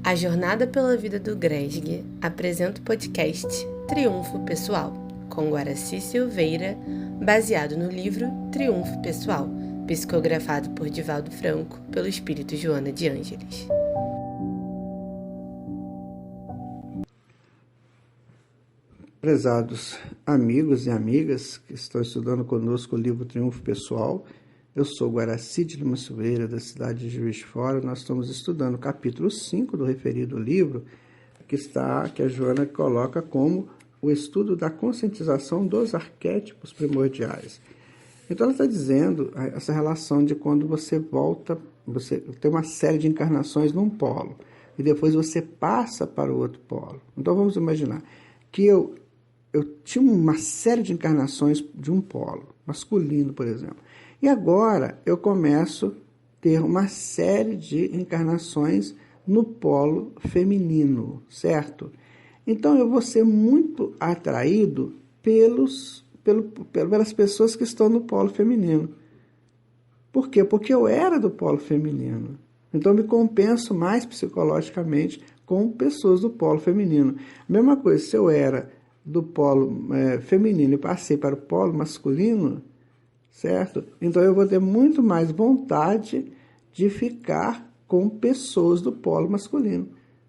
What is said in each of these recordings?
A Jornada pela Vida do Gresg apresenta o podcast Triunfo Pessoal, com Guaraci Silveira, baseado no livro Triunfo Pessoal, psicografado por Divaldo Franco, pelo espírito Joana de Ângeles. Prezados amigos e amigas que estão estudando conosco o livro Triunfo Pessoal, eu sou Guaraci de Lima Silveira, da cidade de Juiz de Fora. Nós estamos estudando o capítulo 5 do referido livro, que a Joana coloca como o estudo da conscientização dos arquétipos primordiais. Então ela está dizendo essa relação de quando você volta, você tem uma série de encarnações num polo, e depois você passa para o outro polo. Então vamos imaginar que eu tinha uma série de encarnações de um polo, masculino, por exemplo. E agora eu começo a ter uma série de encarnações no polo feminino, certo? Então eu vou ser muito atraído pelas pessoas que estão no polo feminino. Por quê? Porque eu era do polo feminino. Então eu me compenso mais psicologicamente com pessoas do polo feminino. Mesma coisa, se eu era do polo feminino e passei para o polo masculino, certo? Então eu vou ter muito mais vontade de ficar com pessoas do polo masculino,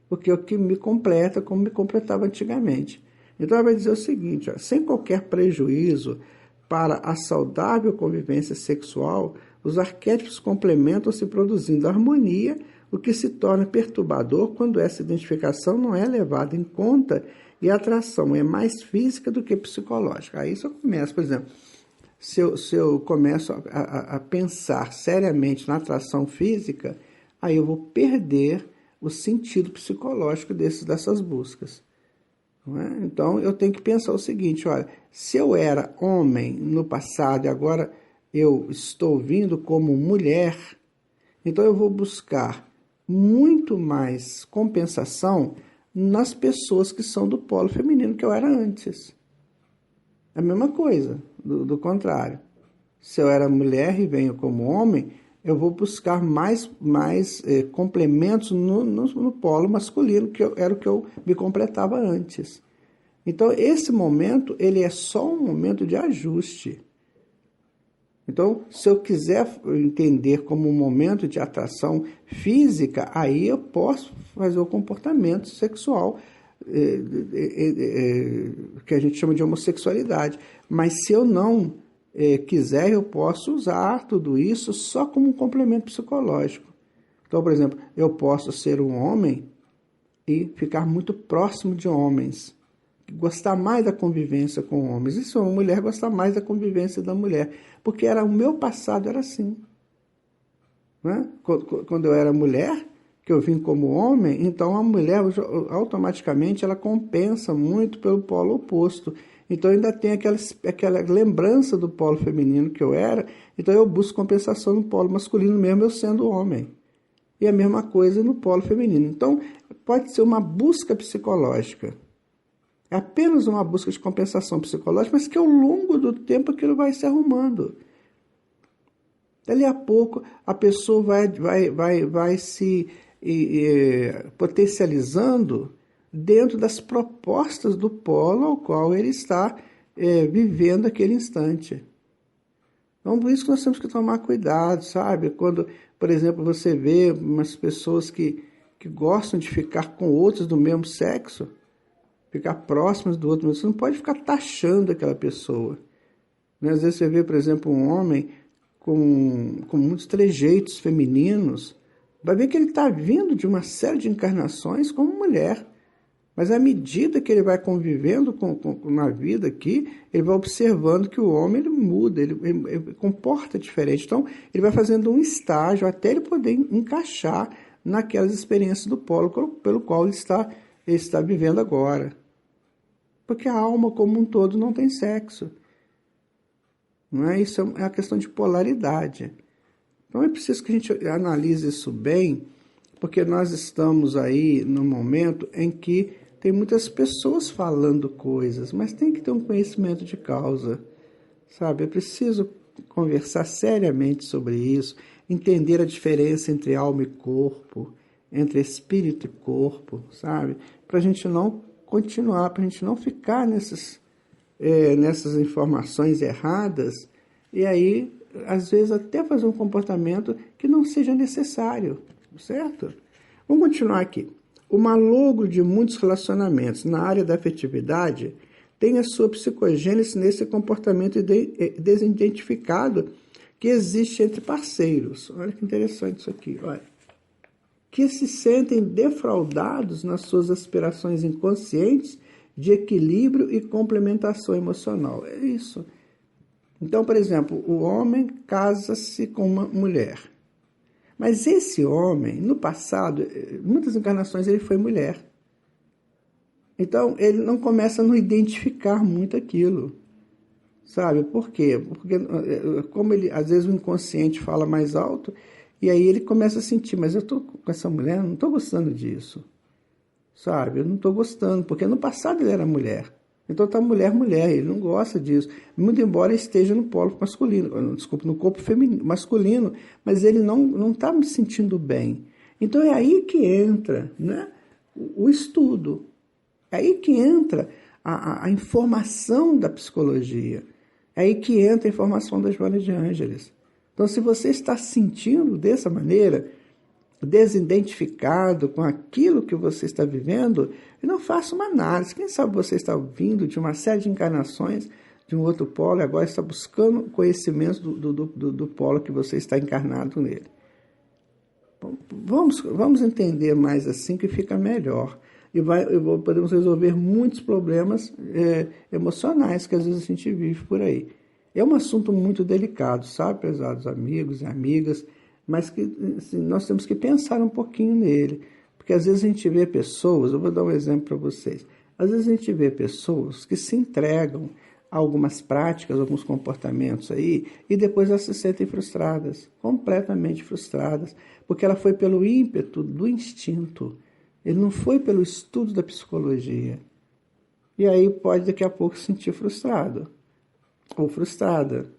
porque é o que me completa como me completava antigamente. Então ela vai dizer o seguinte, sem qualquer prejuízo para a saudável convivência sexual, os arquétipos complementam-se produzindo harmonia, o que se torna perturbador quando essa identificação não é levada em conta e a atração é mais física do que psicológica. Aí isso começa, por exemplo, se eu começo a pensar seriamente na atração física, aí eu vou perder o sentido psicológico dessas buscas. Não é? Então eu tenho que pensar o seguinte, olha, se eu era homem no passado e agora eu estou vindo como mulher, então eu vou buscar muito mais compensação nas pessoas que são do polo feminino que eu era antes. É a mesma coisa, do contrário. Se eu era mulher e venho como homem, eu vou buscar mais complementos no polo masculino, que era o que eu me completava antes. Então, esse momento, ele é só um momento de ajuste. Então, se eu quiser entender como um momento de atração física, aí eu posso fazer o comportamento sexual, que a gente chama de homossexualidade. Mas se eu não quiser, eu posso usar tudo isso só como um complemento psicológico. Então, por exemplo, eu posso ser um homem e ficar muito próximo de homens, gostar mais da convivência com homens. E se uma mulher, gostar mais da convivência da mulher. Porque o meu passado era assim. Né? Quando eu era mulher, que eu vim como homem, então a mulher automaticamente ela compensa muito pelo polo oposto. Então ainda tem aquela lembrança do polo feminino que eu era, então eu busco compensação no polo masculino mesmo eu sendo homem. E a mesma coisa no polo feminino. Então pode ser uma busca psicológica. É apenas uma busca de compensação psicológica, mas que ao longo do tempo aquilo vai se arrumando. Dali a pouco a pessoa vai se potencializando dentro das propostas do polo ao qual ele está vivendo aquele instante. Então, por isso que nós temos que tomar cuidado, sabe? Quando, por exemplo, você vê umas pessoas que gostam de ficar com outros do mesmo sexo, ficar próximas do outro, você não pode ficar taxando aquela pessoa. Né? Às vezes você vê, por exemplo, um homem com muitos trejeitos femininos, vai ver que ele está vindo de uma série de encarnações como mulher. Mas à medida que ele vai convivendo na vida aqui, ele vai observando que o homem ele muda, ele comporta diferente. Então, ele vai fazendo um estágio até ele poder encaixar naquelas experiências do polo pelo qual ele está vivendo agora. Porque a alma como um todo não tem sexo. Não é? Isso é a questão de polaridade. Então é preciso que a gente analise isso bem, porque nós estamos aí num momento em que tem muitas pessoas falando coisas, mas tem que ter um conhecimento de causa, sabe? É preciso conversar seriamente sobre isso, entender a diferença entre alma e corpo, entre espírito e corpo, sabe? Para a gente não continuar, para a gente não ficar nessas informações erradas e aí, às vezes, até fazer um comportamento que não seja necessário, certo? Vamos continuar aqui. O malogro de muitos relacionamentos na área da afetividade tem a sua psicogênese nesse comportamento desidentificado que existe entre parceiros. Olha que interessante isso aqui, olha. Que se sentem defraudados nas suas aspirações inconscientes de equilíbrio e complementação emocional. É isso. Então, por exemplo, o homem casa-se com uma mulher. Mas esse homem, no passado, muitas encarnações ele foi mulher. Então, ele não começa a não identificar muito aquilo. Sabe? Por quê? Porque, como ele, às vezes o inconsciente fala mais alto, e aí ele começa a sentir, mas eu estou com essa mulher, não estou gostando disso. Sabe? Eu não estou gostando, porque no passado ele era mulher. Então está mulher, ele não gosta disso. Muito embora esteja no polo masculino, desculpa, no corpo feminino, masculino, mas ele não está me sentindo bem. Então é aí que entra, né, o estudo. É aí que entra a informação da psicologia. É aí que entra a informação da Joana de Ângeles. Então, se você está sentindo dessa maneira, desidentificado com aquilo que você está vivendo, não faça uma análise. Quem sabe você está vindo de uma série de encarnações de um outro polo e agora está buscando conhecimento do polo que você está encarnado nele. Vamos entender mais assim que fica melhor. E podemos resolver muitos problemas emocionais que às vezes a gente vive por aí. É um assunto muito delicado, sabe, prezados amigos e amigas, mas que assim, nós temos que pensar um pouquinho nele. Porque às vezes a gente vê pessoas, eu vou dar um exemplo para vocês, às vezes a gente vê pessoas que se entregam a algumas práticas, alguns comportamentos aí, e depois elas se sentem frustradas, completamente frustradas, porque ela foi pelo ímpeto do instinto. Ele não foi pelo estudo da psicologia. E aí pode daqui a pouco se sentir frustrado ou frustrada.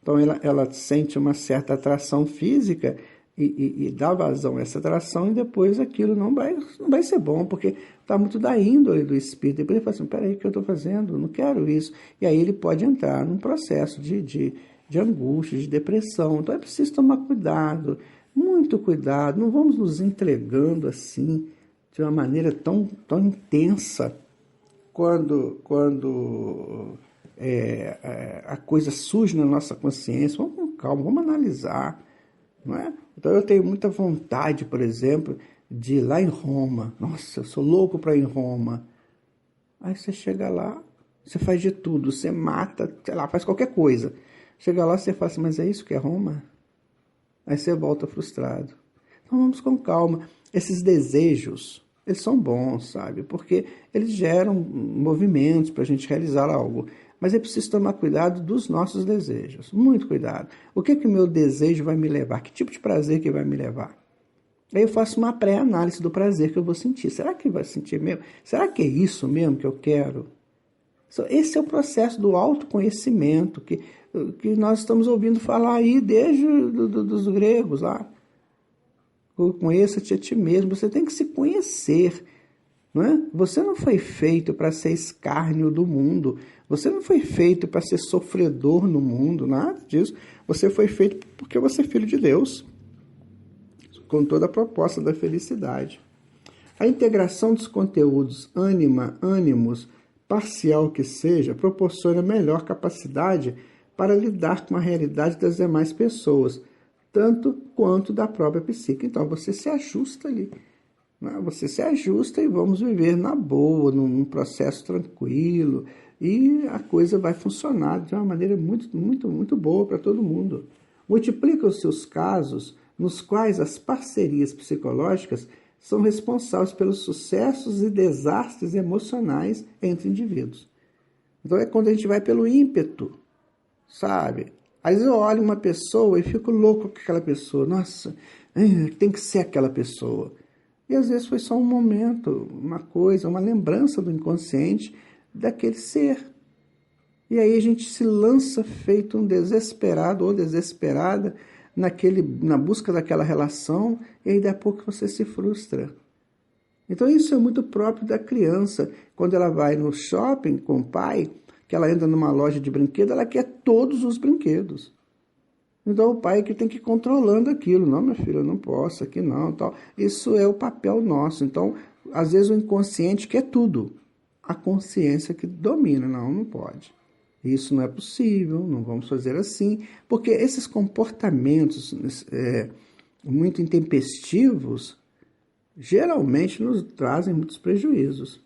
Então ela sente uma certa atração física e dá vazão a essa atração e depois aquilo não vai ser bom, porque está muito da índole do espírito. Depois ele fala assim, peraí, o que eu estou fazendo? Não quero isso. E aí ele pode entrar num processo de angústia, de depressão. Então é preciso tomar cuidado, muito cuidado. Não vamos nos entregando assim, de uma maneira tão intensa, quando a coisa surge na nossa consciência. Vamos com calma, vamos analisar, não é? Então eu tenho muita vontade, por exemplo, de ir lá em Roma. Nossa, eu sou louco para ir em Roma. Aí você chega lá, você faz de tudo, você mata, sei lá, faz qualquer coisa. Chega lá, você fala assim, mas é isso que é Roma? Aí você volta frustrado. Então vamos com calma. Esses desejos, eles são bons, sabe? Porque eles geram movimentos para a gente realizar algo. Mas é preciso tomar cuidado dos nossos desejos. Muito cuidado. O que o meu desejo vai me levar? Que tipo de prazer que vai me levar? Aí eu faço uma pré-análise do prazer que eu vou sentir. Será que vai sentir mesmo? Será que é isso mesmo que eu quero? Esse é o processo do autoconhecimento que nós estamos ouvindo falar aí desde dos gregos lá. Conheça-te a ti mesmo. Você tem que se conhecer. Não é? Você não foi feito para ser escárnio do mundo. Você não foi feito para ser sofredor no mundo, nada disso. Você foi feito porque você é filho de Deus, com toda a proposta da felicidade. A integração dos conteúdos ânimos, parcial que seja, proporciona melhor capacidade para lidar com a realidade das demais pessoas, tanto quanto da própria psique. Então, você se ajusta ali. Você se ajusta e vamos viver na boa, num processo tranquilo, e a coisa vai funcionar de uma maneira muito, muito, muito boa para todo mundo. Multiplicam-se os casos nos quais as parcerias psicológicas são responsáveis pelos sucessos e desastres emocionais entre indivíduos. Então é quando a gente vai pelo ímpeto, sabe? Às vezes eu olho uma pessoa e fico louco com aquela pessoa. Nossa, tem que ser aquela pessoa. E às vezes foi só um momento, uma coisa, uma lembrança do inconsciente daquele ser. E aí a gente se lança feito um desesperado ou desesperada na busca daquela relação, e aí, daqui a pouco, você se frustra. Então, isso é muito próprio da criança. Quando ela vai no shopping com o pai, que ela entra numa loja de brinquedo, ela quer todos os brinquedos. Então, o pai é que tem que ir controlando aquilo. Não, meu filho, eu não posso, aqui não, tal. Isso é o papel nosso. Então, às vezes, o inconsciente quer tudo. A consciência que domina. Não, não pode. Isso não é possível, não vamos fazer assim. Porque esses comportamentos muito intempestivos geralmente nos trazem muitos prejuízos.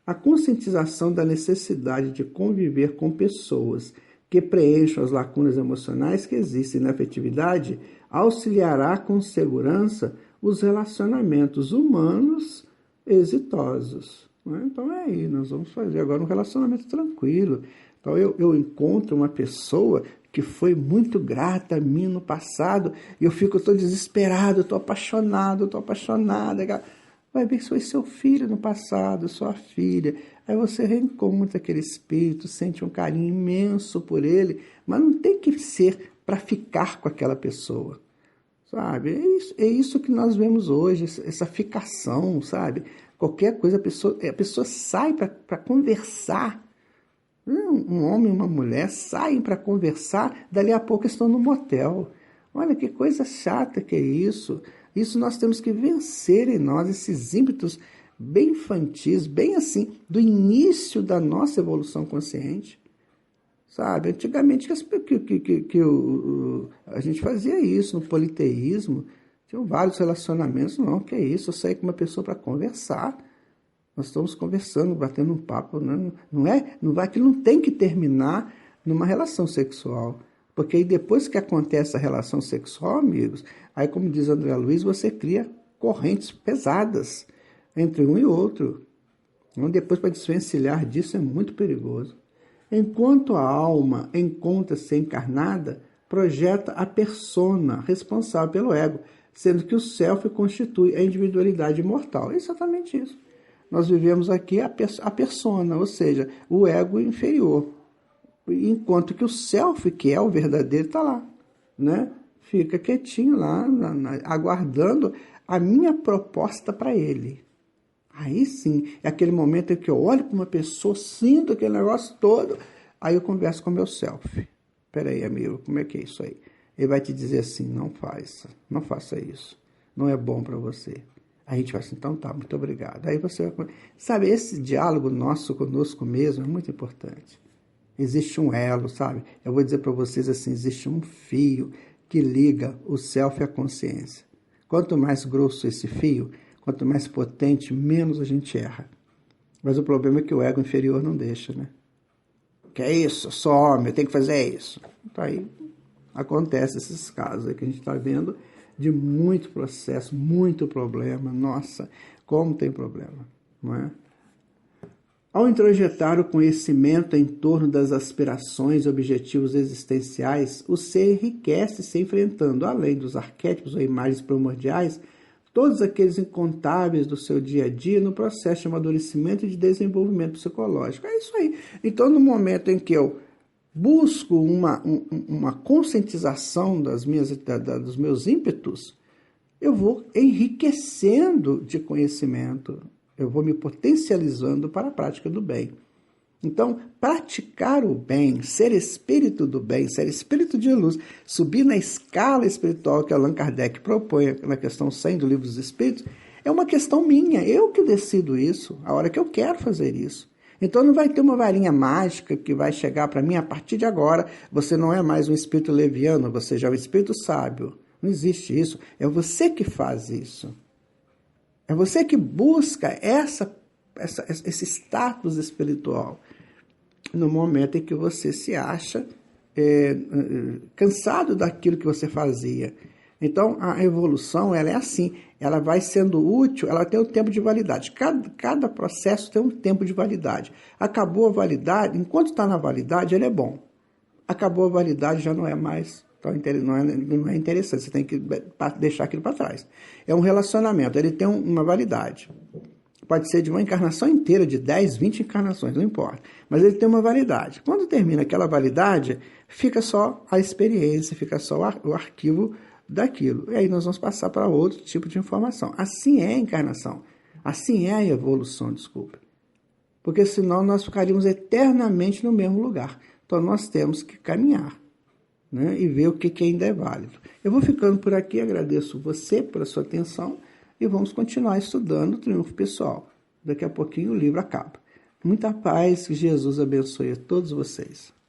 A conscientização da necessidade de conviver com pessoas que preencham as lacunas emocionais que existem na afetividade auxiliará com segurança os relacionamentos humanos exitosos. Então é aí, nós vamos fazer agora um relacionamento tranquilo. Então eu encontro uma pessoa que foi muito grata a mim no passado e eu estou desesperado, estou apaixonada. Vai ver que foi seu filho no passado, sua filha. Aí você reencontra aquele espírito, sente um carinho imenso por ele, mas não tem que ser para ficar com aquela pessoa, sabe? É isso que nós vemos hoje, essa ficação, sabe? Qualquer coisa, a pessoa sai para conversar. Um homem e uma mulher saem para conversar, dali a pouco estão no motel. Olha que coisa chata que é isso. Isso nós temos que vencer em nós, esses ímpetos bem infantis, bem assim, do início da nossa evolução consciente. Sabe? Antigamente a gente fazia isso no politeísmo, tinham vários relacionamentos. Não, que é isso, eu saí com uma pessoa para conversar. Nós estamos conversando, batendo um papo, aquilo não tem que terminar numa relação sexual. Porque aí depois que acontece a relação sexual, amigos, aí como diz André Luiz, você cria correntes pesadas entre um e outro. Então depois para desvencilhar disso é muito perigoso. Enquanto a alma encontra-se encarnada, projeta a persona responsável pelo ego, sendo que o self constitui a individualidade imortal. É exatamente isso. Nós vivemos aqui a persona, ou seja, o ego inferior. Enquanto que o self, que é o verdadeiro, está lá, né? Fica quietinho lá, aguardando a minha proposta para ele. Aí sim, é aquele momento em que eu olho para uma pessoa, sinto aquele negócio todo, aí eu converso com o meu self. Espera aí, amigo, como é que é isso aí? Ele vai te dizer assim, não faça isso, não é bom para você. Aí a gente vai assim, então tá, muito obrigado. Aí você vai... Sabe, esse diálogo nosso conosco mesmo é muito importante. Existe um elo, sabe? Eu vou dizer para vocês assim, existe um fio que liga o self à consciência. Quanto mais grosso esse fio, quanto mais potente, menos a gente erra. Mas o problema é que o ego inferior não deixa, né? Que é isso, eu sou homem, eu tenho que fazer isso. Então aí acontece esses casos aí que a gente está vendo de muito processo, muito problema. Nossa, como tem problema, não é? Ao introjetar o conhecimento em torno das aspirações e objetivos existenciais, o ser enriquece se enfrentando, além dos arquétipos ou imagens primordiais, todos aqueles incontáveis do seu dia a dia no processo de amadurecimento e de desenvolvimento psicológico. É isso aí. Então, no momento em que eu busco uma conscientização dos meus ímpetos, eu vou enriquecendo de conhecimento, eu vou me potencializando para a prática do bem. Então, praticar o bem, ser espírito do bem, ser espírito de luz, subir na escala espiritual que Allan Kardec propõe na questão 100 do Livro dos Espíritos, é uma questão minha, eu que decido isso, a hora que eu quero fazer isso. Então não vai ter uma varinha mágica que vai chegar para mim a partir de agora, você não é mais um espírito leviano, você já é um espírito sábio. Não existe isso, é você que faz isso. É você que busca esse status espiritual no momento em que você se acha cansado daquilo que você fazia. Então, a evolução ela é assim, ela vai sendo útil, ela tem um tempo de validade. Cada processo tem um tempo de validade. Acabou a validade, enquanto está na validade, ele é bom. Acabou a validade, já não é mais... Então, não é interessante, você tem que deixar aquilo para trás. É um relacionamento, ele tem uma validade. Pode ser de uma encarnação inteira, de 10, 20 encarnações, não importa. Mas ele tem uma validade. Quando termina aquela validade, fica só a experiência, fica só o arquivo daquilo. E aí nós vamos passar para outro tipo de informação. Assim é a encarnação. Assim é a evolução, desculpe. Porque senão nós ficaríamos eternamente no mesmo lugar. Então nós temos que caminhar, né, e ver o que ainda é válido. Eu vou ficando por aqui, agradeço você por a sua atenção e vamos continuar estudando o Triunfo Pessoal. Daqui a pouquinho o livro acaba. Muita paz, que Jesus abençoe a todos vocês.